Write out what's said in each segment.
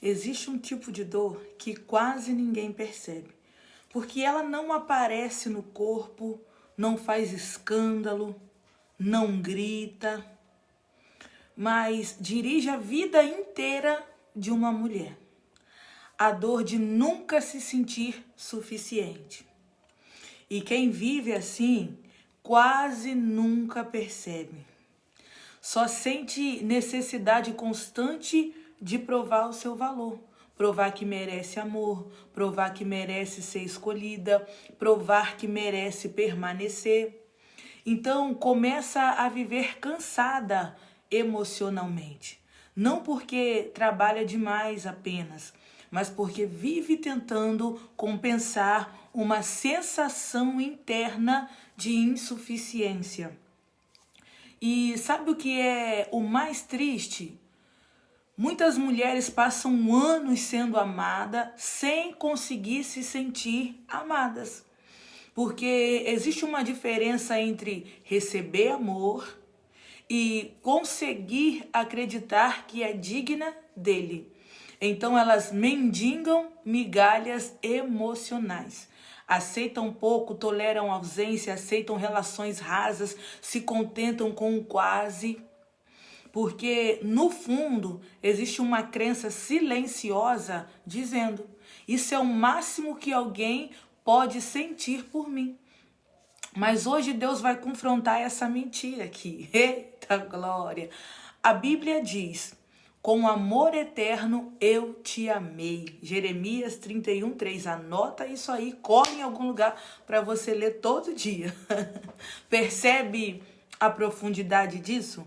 Existe um tipo de dor que quase ninguém percebe, porque ela não aparece no corpo, não faz escândalo, não grita, mas dirige a vida inteira de uma mulher. A dor de nunca se sentir suficiente. E quem vive assim quase nunca percebe. Só sente necessidade constante de provar o seu valor. Provar que merece amor, provar que merece ser escolhida, provar que merece permanecer. Então começa a viver cansada emocionalmente. Não porque trabalha demais apenas, mas porque vive tentando compensar uma sensação interna de insuficiência. E sabe o que é o mais triste? Muitas mulheres passam anos sendo amadas sem conseguir se sentir amadas. Porque existe uma diferença entre receber amor e conseguir acreditar que é digna dele. Então elas mendigam migalhas emocionais. Aceitam pouco, toleram ausência, aceitam relações rasas, se contentam com o quase. Porque no fundo existe uma crença silenciosa dizendo: isso é o máximo que alguém pode sentir por mim. Mas hoje Deus vai confrontar essa mentira aqui. Eita glória! A Bíblia diz: com amor eterno eu te amei. Jeremias 31:3. Anota isso aí, corre em algum lugar para você ler todo dia. Percebe a profundidade disso?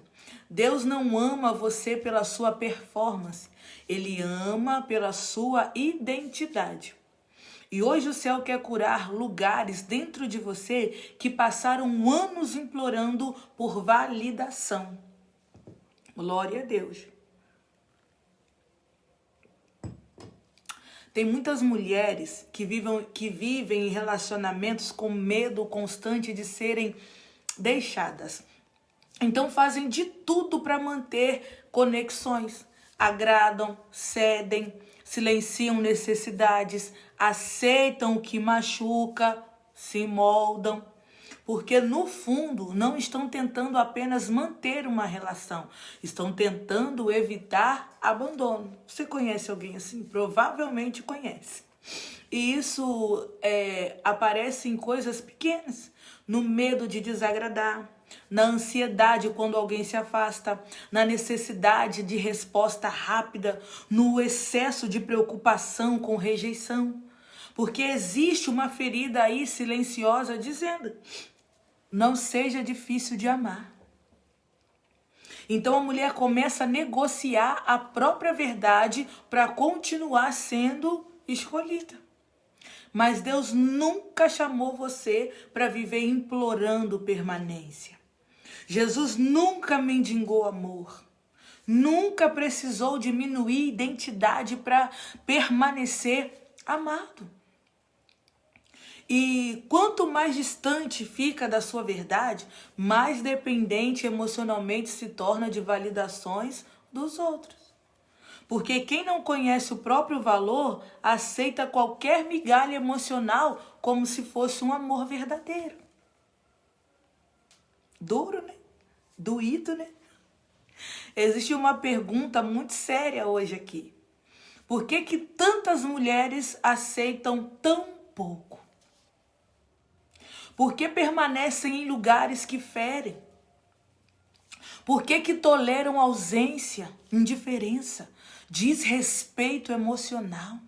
Deus não ama você pela sua performance. Ele ama pela sua identidade. E hoje o céu quer curar lugares dentro de você que passaram anos implorando por validação. Glória a Deus. Tem muitas mulheres que vivem em relacionamentos com medo constante de serem deixadas. Então fazem de tudo para manter conexões. Agradam, cedem, silenciam necessidades, aceitam o que machuca, se moldam. Porque no fundo não estão tentando apenas manter uma relação, estão tentando evitar abandono. Você conhece alguém assim? Provavelmente conhece. E isso aparece em coisas pequenas, no medo de desagradar, na ansiedade quando alguém se afasta, na necessidade de resposta rápida, no excesso de preocupação com rejeição. Porque existe uma ferida aí silenciosa dizendo: não seja difícil de amar. Então a mulher começa a negociar a própria verdade para continuar sendo escolhida. Mas Deus nunca chamou você para viver implorando permanência. Jesus nunca mendigou amor. Nunca precisou diminuir identidade para permanecer amado. E quanto mais distante fica da sua verdade, mais dependente emocionalmente se torna de validações dos outros. Porque quem não conhece o próprio valor aceita qualquer migalha emocional como se fosse um amor verdadeiro. Duro, né? Doído, né? Existe uma pergunta muito séria hoje aqui. Por que que tantas mulheres aceitam tão pouco? Por que permanecem em lugares que ferem? Por que que toleram ausência, indiferença, desrespeito emocional?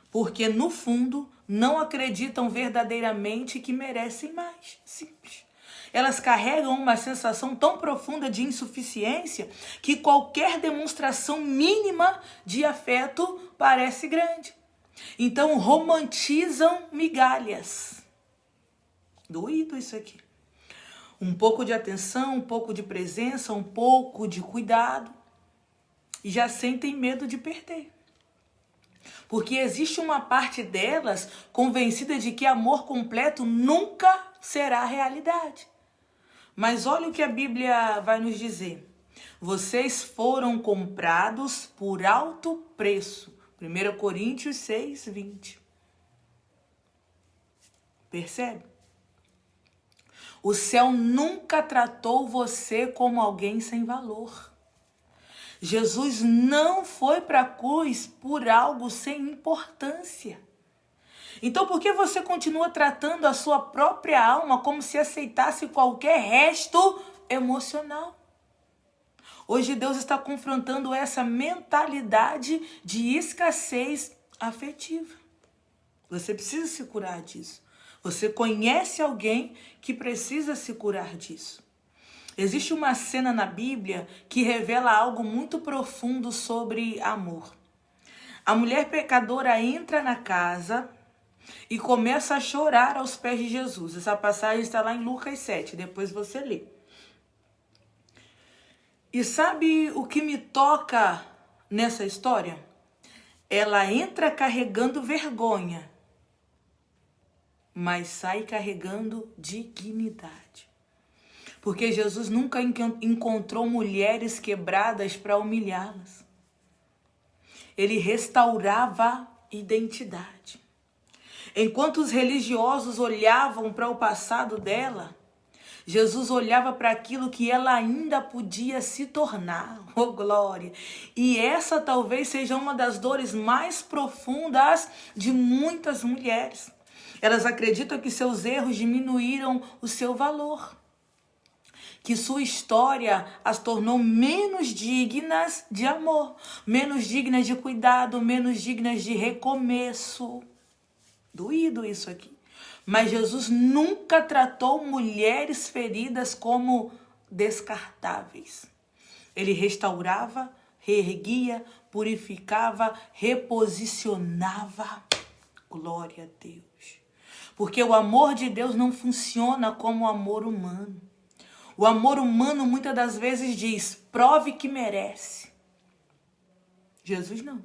Porque no fundo não acreditam verdadeiramente que merecem mais. Simples. Elas carregam uma sensação tão profunda de insuficiência que qualquer demonstração mínima de afeto parece grande. Então romantizam migalhas. Doído isso aqui. Um pouco de atenção, um pouco de presença, um pouco de cuidado. E já sentem medo de perder. Porque existe uma parte delas convencida de que amor completo nunca será realidade. Mas olha o que a Bíblia vai nos dizer. Vocês foram comprados por alto preço. 1 Coríntios 6, 20. Percebe? O céu nunca tratou você como alguém sem valor. Jesus não foi para a cruz por algo sem importância. Então, por que você continua tratando a sua própria alma como se aceitasse qualquer resto emocional? Hoje Deus está confrontando essa mentalidade de escassez afetiva. Você precisa se curar disso. Você conhece alguém que precisa se curar disso. Existe uma cena na Bíblia que revela algo muito profundo sobre amor. A mulher pecadora entra na casa e começa a chorar aos pés de Jesus. Essa passagem está lá em Lucas 7, depois você lê. E sabe o que me toca nessa história? Ela entra carregando vergonha, mas sai carregando dignidade. Porque Jesus nunca encontrou mulheres quebradas para humilhá-las. Ele restaurava identidade. Enquanto os religiosos olhavam para o passado dela, Jesus olhava para aquilo que ela ainda podia se tornar. Oh, glória! E essa talvez seja uma das dores mais profundas de muitas mulheres. Elas acreditam que seus erros diminuíram o seu valor, que sua história as tornou menos dignas de amor, menos dignas de cuidado, menos dignas de recomeço. Doído isso aqui. Mas Jesus nunca tratou mulheres feridas como descartáveis. Ele restaurava, reerguia, purificava, reposicionava. Glória a Deus. Porque o amor de Deus não funciona como o amor humano. O amor humano muitas das vezes diz, prove que merece. Jesus não.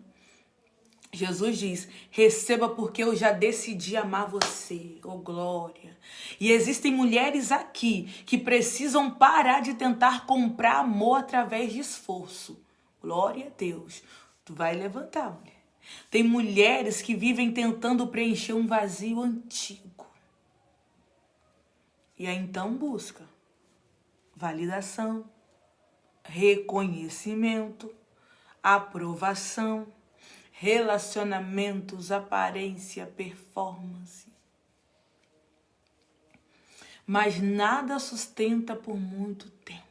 Jesus diz, receba porque eu já decidi amar você. Oh, glória. E existem mulheres aqui que precisam parar de tentar comprar amor através de esforço. Glória a Deus. Tu vai levantar, mulher. Tem mulheres que vivem tentando preencher um vazio antigo. E aí então busca validação, reconhecimento, aprovação, relacionamentos, aparência, performance. Mas nada sustenta por muito tempo.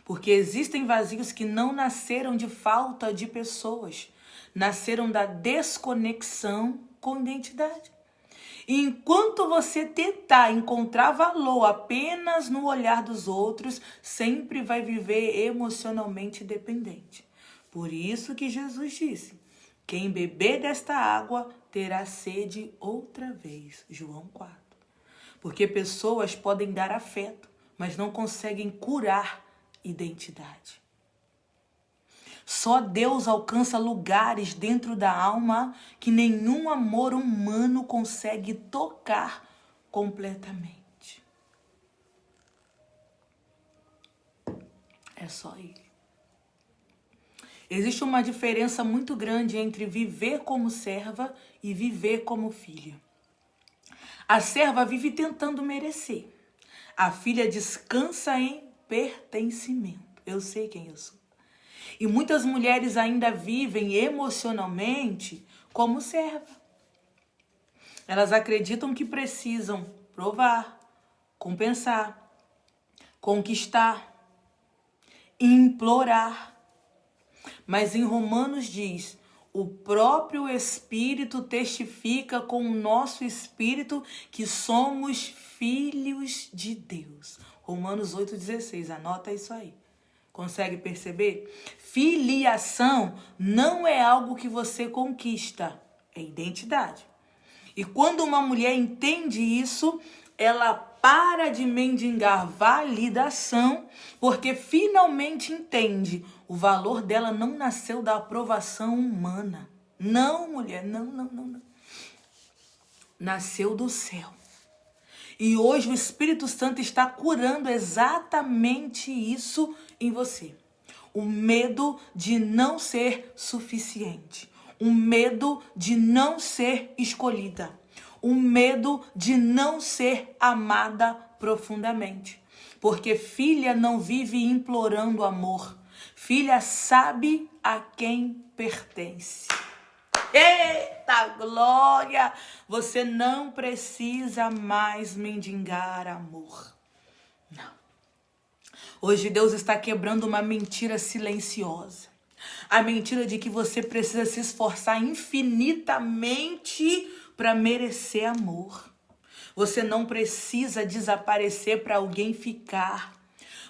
Porque existem vazios que não nasceram de falta de pessoas, nasceram da desconexão com identidade. E enquanto você tentar encontrar valor apenas no olhar dos outros, sempre vai viver emocionalmente dependente. Por isso que Jesus disse, quem beber desta água terá sede outra vez. João 4. Porque pessoas podem dar afeto, mas não conseguem curar identidade. Só Deus alcança lugares dentro da alma que nenhum amor humano consegue tocar completamente. É só Ele. Existe uma diferença muito grande entre viver como serva e viver como filha. A serva vive tentando merecer. A filha descansa em pertencimento. Eu sei quem eu sou. E muitas mulheres ainda vivem emocionalmente como serva. Elas acreditam que precisam provar, compensar, conquistar, implorar. Mas em Romanos diz, o próprio Espírito testifica com o nosso espírito que somos filhos de Deus. Romanos 8,16, anota isso aí. Consegue perceber? Filiação não é algo que você conquista, é identidade. E quando uma mulher entende isso, ela para de mendigar validação, porque finalmente entende o valor dela não nasceu da aprovação humana. Não, mulher, não. Nasceu do céu. E hoje o Espírito Santo está curando exatamente isso em você. O medo de não ser suficiente. O medo de não ser escolhida. O medo de não ser amada profundamente. Porque filha não vive implorando amor. Filha sabe a quem pertence. Eita glória! Você não precisa mais mendigar amor. Não. Hoje Deus está quebrando uma mentira silenciosa. A mentira de que você precisa se esforçar infinitamente para merecer amor. Você não precisa desaparecer para alguém ficar.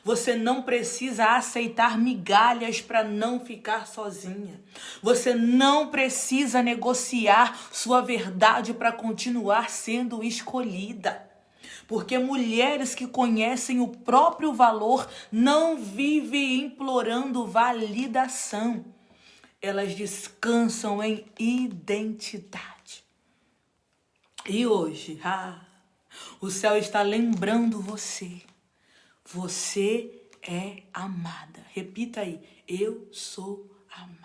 Você não precisa aceitar migalhas para não ficar sozinha. Você não precisa negociar sua verdade para continuar sendo escolhida. Porque mulheres que conhecem o próprio valor não vivem implorando validação. Elas descansam em identidade. E hoje, o céu está lembrando você. Você é amada. Repita aí. Eu sou amada.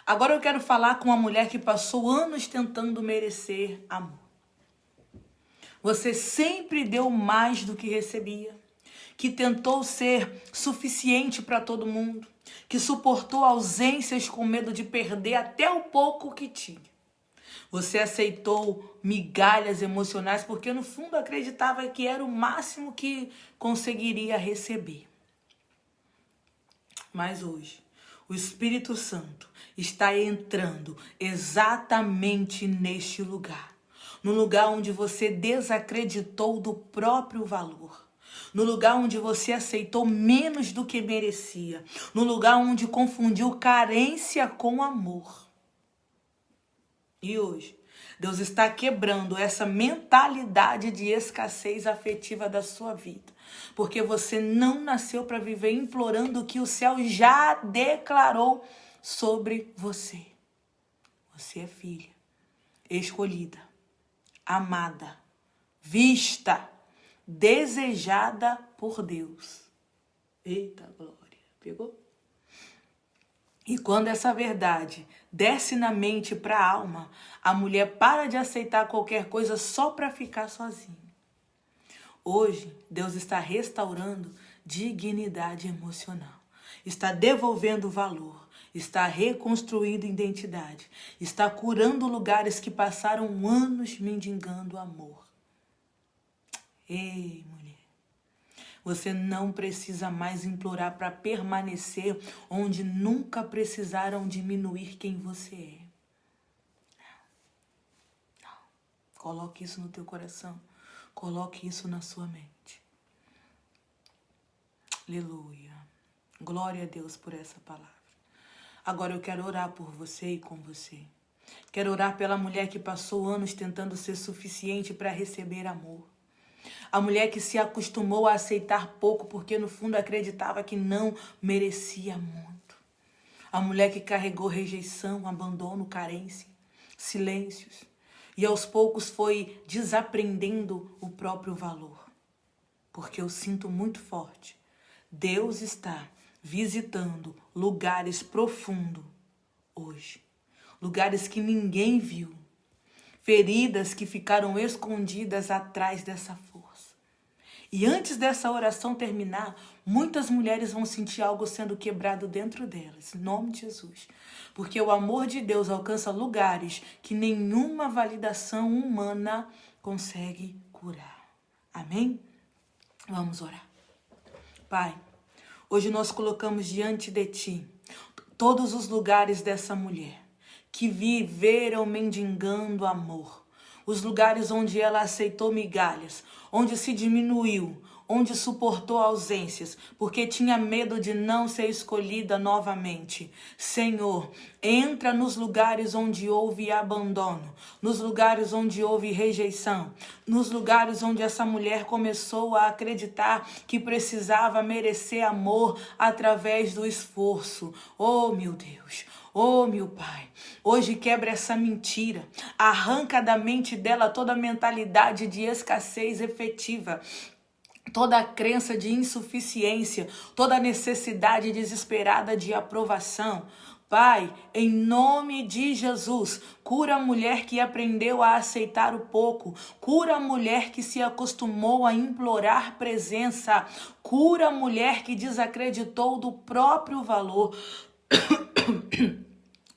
Agora eu quero falar com uma mulher que passou anos tentando merecer amor. Você sempre deu mais do que recebia. Que tentou ser suficiente para todo mundo. Que suportou ausências com medo de perder até o pouco que tinha. Você aceitou migalhas emocionais porque no fundo acreditava que era o máximo que conseguiria receber. Mas hoje, o Espírito Santo está entrando exatamente neste lugar. No lugar onde você desacreditou do próprio valor. No lugar onde você aceitou menos do que merecia. No lugar onde confundiu carência com amor. E hoje, Deus está quebrando essa mentalidade de escassez afetiva da sua vida. Porque você não nasceu para viver implorando o que o céu já declarou sobre você. Você é filha, escolhida, amada, vista, desejada por Deus. Eita glória, pegou? E quando essa verdade desce na mente para a alma, a mulher para de aceitar qualquer coisa só para ficar sozinha. Hoje, Deus está restaurando dignidade emocional. Está devolvendo valor. Está reconstruindo identidade. Está curando lugares que passaram anos mendigando amor. Ei, mulher. Você não precisa mais implorar para permanecer onde nunca precisaram diminuir quem você é. Não. Coloque isso no teu coração. Coloque isso na sua mente. Aleluia. Glória a Deus por essa palavra. Agora eu quero orar por você e com você. Quero orar pela mulher que passou anos tentando ser suficiente para receber amor. A mulher que se acostumou a aceitar pouco porque no fundo acreditava que não merecia muito. A mulher que carregou rejeição, abandono, carência, silêncios. E aos poucos foi desaprendendo o próprio valor. Porque eu sinto muito forte. Deus está visitando lugares profundos hoje. Lugares que ninguém viu. Feridas que ficaram escondidas atrás dessa força. E antes dessa oração terminar, muitas mulheres vão sentir algo sendo quebrado dentro delas, em nome de Jesus. Porque o amor de Deus alcança lugares que nenhuma validação humana consegue curar. Amém? Vamos orar. Pai, hoje nós colocamos diante de Ti todos os lugares dessa mulher que viveram mendigando amor. Os lugares onde ela aceitou migalhas, onde se diminuiu, onde suportou ausências, porque tinha medo de não ser escolhida novamente. Senhor, entra nos lugares onde houve abandono, nos lugares onde houve rejeição, nos lugares onde essa mulher começou a acreditar que precisava merecer amor através do esforço. Oh, meu Deus! Oh, meu Pai, hoje quebra essa mentira, arranca da mente dela toda a mentalidade de escassez efetiva, toda a crença de insuficiência, toda a necessidade desesperada de aprovação. Pai, em nome de Jesus, cura a mulher que aprendeu a aceitar o pouco, cura a mulher que se acostumou a implorar presença, cura a mulher que desacreditou do próprio valor.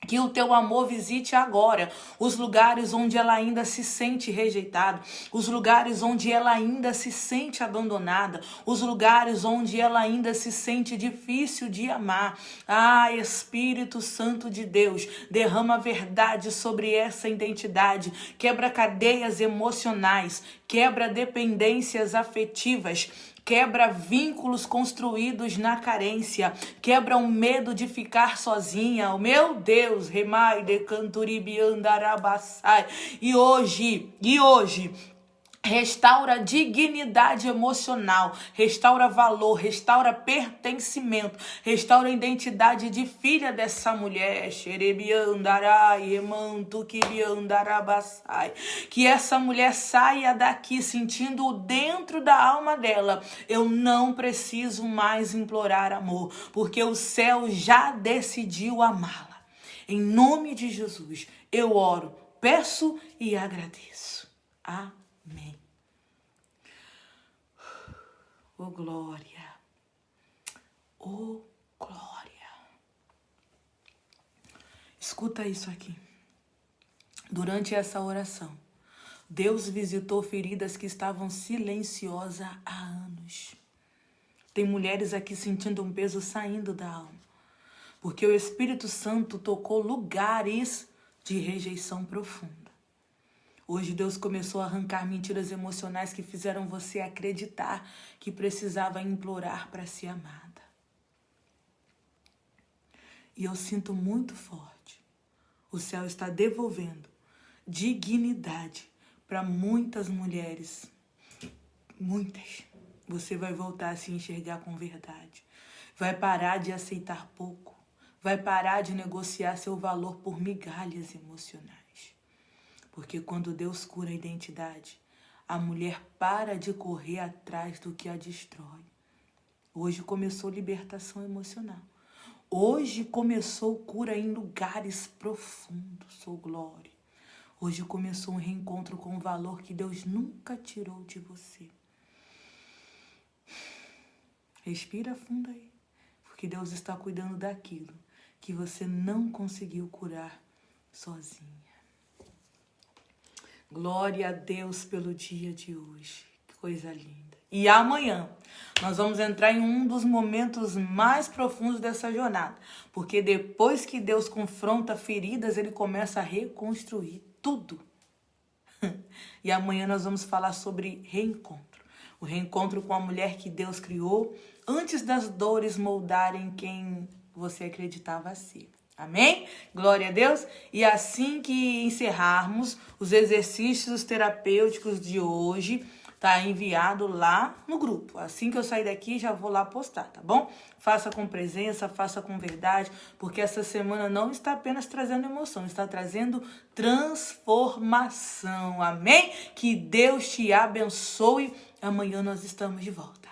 Que o teu amor visite agora os lugares onde ela ainda se sente rejeitada, os lugares onde ela ainda se sente abandonada, os lugares onde ela ainda se sente difícil de amar. Ah, Espírito Santo de Deus, derrama verdade sobre essa identidade, quebra cadeias emocionais, quebra dependências afetivas, quebra vínculos construídos na carência, quebra o medo de ficar sozinha. Oh, meu Deus, remai de canturibi andarabassai. E hoje, restaura dignidade emocional, restaura valor, restaura pertencimento, restaura a identidade de filha dessa mulher. Que essa mulher saia daqui sentindo dentro da alma dela: eu não preciso mais implorar amor, porque o céu já decidiu amá-la. Em nome de Jesus, eu oro, peço e agradeço. Amém. Oh, glória. Oh, glória. Escuta isso aqui. Durante essa oração, Deus visitou feridas que estavam silenciosas há anos. Tem mulheres aqui sentindo um peso saindo da alma, porque o Espírito Santo tocou lugares de rejeição profunda. Hoje Deus começou a arrancar mentiras emocionais que fizeram você acreditar que precisava implorar para ser amada. E eu sinto muito forte. O céu está devolvendo dignidade para muitas mulheres. Muitas. Você vai voltar a se enxergar com verdade. Vai parar de aceitar pouco. Vai parar de negociar seu valor por migalhas emocionais. Porque quando Deus cura a identidade, a mulher para de correr atrás do que a destrói. Hoje começou libertação emocional. Hoje começou cura em lugares profundos, oh glória. Hoje começou um reencontro com o valor que Deus nunca tirou de você. Respira fundo aí, porque Deus está cuidando daquilo que você não conseguiu curar sozinha. Glória a Deus pelo dia de hoje. Que coisa linda. E amanhã nós vamos entrar em um dos momentos mais profundos dessa jornada. Porque depois que Deus confronta feridas, Ele começa a reconstruir tudo. E amanhã nós vamos falar sobre reencontro. O reencontro com a mulher que Deus criou antes das dores moldarem quem você acreditava ser. Amém? Glória a Deus. E assim que encerrarmos os exercícios terapêuticos de hoje, tá enviado lá no grupo. Assim que eu sair daqui, já vou lá postar, tá bom? Faça com presença, faça com verdade, porque essa semana não está apenas trazendo emoção, está trazendo transformação. Amém? Que Deus te abençoe. Amanhã nós estamos de volta.